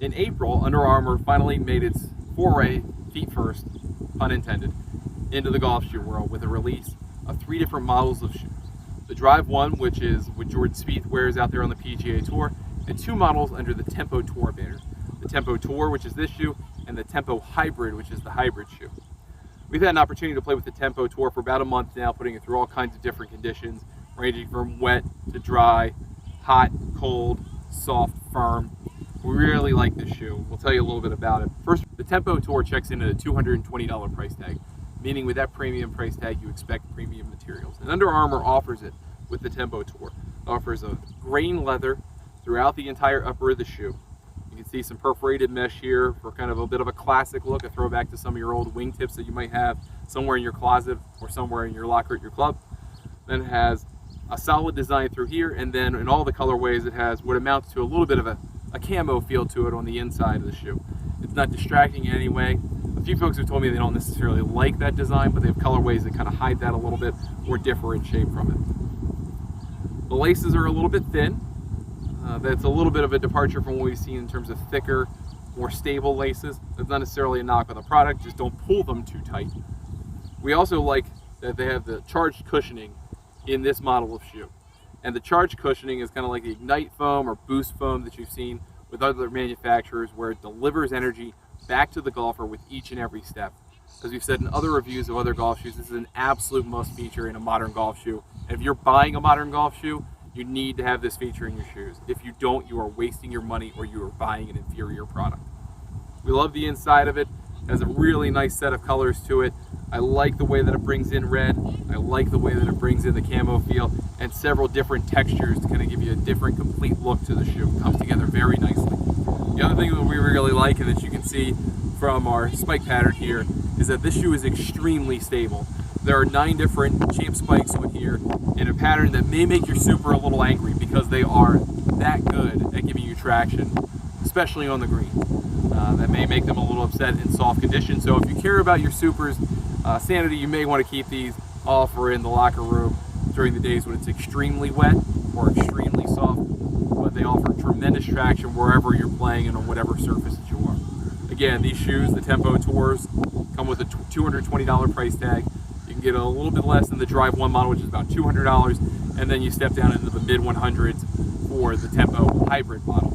In April, Under Armour finally made its foray, feet first, pun intended, into the golf shoe world with a release of 3 different models of shoes. The Drive 1, which is what Jordan Spieth wears out there on the PGA Tour, and 2 models under the Tempo Tour banner. The Tempo Tour, which is this shoe, and the Tempo Hybrid, which is the hybrid shoe. We've had an opportunity to play with the Tempo Tour for about a month now, putting it through all kinds of different conditions, ranging from wet to dry, hot, cold, soft, firm. We really like this shoe. We'll tell you a little bit about it. First, the Tempo Tour checks in at a $220 price tag, meaning with that premium price tag, you expect premium materials. And Under Armour offers it with the Tempo Tour. It offers a grain leather throughout the entire upper of the shoe. You can see some perforated mesh here for kind of a bit of a classic look, a throwback to some of your old wingtips that you might have somewhere in your closet or somewhere in your locker at your club. Then it has a solid design through here, and then in all the colorways it has what amounts to a little bit of a camo feel to it on the inside of the shoe. It's not distracting in any way. A few folks have told me they don't necessarily like that design, but they have colorways that kind of hide that a little bit or differentiate from it. The laces are a little bit thin. That's a little bit of a departure from what we've seen in terms of thicker, more stable laces. That's not necessarily a knock on the product, just don't pull them too tight. We also like that they have the charged cushioning in this model of shoe. And the charged cushioning is kind of like the Ignite foam or Boost foam that you've seen with other manufacturers, where it delivers energy back to the golfer with each and every step. As we've said in other reviews of other golf shoes, this is an absolute must feature in a modern golf shoe. And if you're buying a modern golf shoe, you need to have this feature in your shoes. If you don't, you are wasting your money or you are buying an inferior product. We love the inside of it. It has a really nice set of colors to it. I like the way that it brings in red. I like the way that it brings in the camo feel and several different textures to kind of give you a different, complete look to the shoe. It comes together very nicely. The other thing that we really like, and that you can see from our spike pattern here, is that this shoe is extremely stable. There are 9 different champ spikes on here in a pattern that may make your super a little angry because they are that good at giving you traction, especially on the green. That may make them a little upset in soft conditions. So if you care about your supers sanity, you may want to keep these off or in the locker room during the days when it's extremely wet or extremely soft, but they offer tremendous traction wherever you're playing and on whatever surface that you are. Again, these shoes, the Tempo Tours, come with a $220 price tag. You can get a little bit less than the Drive 1 model, which is about $200, and then you step down into the mid 100s for the Tempo Hybrid model.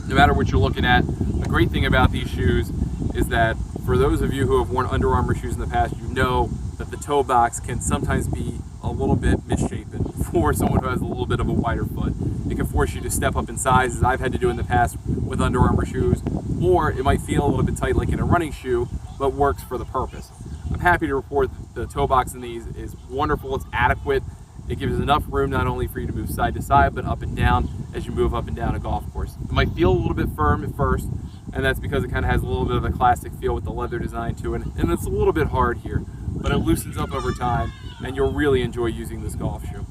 No matter what you're looking at, the great thing about these shoes is that for those of you who have worn Under Armour shoes in the past, you know that the toe box can sometimes be a little bit misshapen for someone who has a little bit of a wider foot. It can force you to step up in size, as I've had to do in the past with Under Armour shoes, or it might feel a little bit tight like in a running shoe, but works for the purpose. I'm happy to report that the toe box in these is wonderful, it's adequate. It gives enough room not only for you to move side to side, but up and down as you move up and down a golf course. It might feel a little bit firm at first, and that's because it kind of has a little bit of a classic feel with the leather design to it, and it's a little bit hard here, but it loosens up over time, and you'll really enjoy using this golf shoe.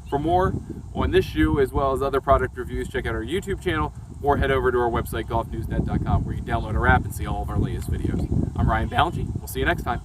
For more on this shoe, as well as other product reviews, check out our YouTube channel, or head over to our website, golfnewsnet.com, where you can download our app and see all of our latest videos. I'm Ryan Ballantyne. We'll see you next time.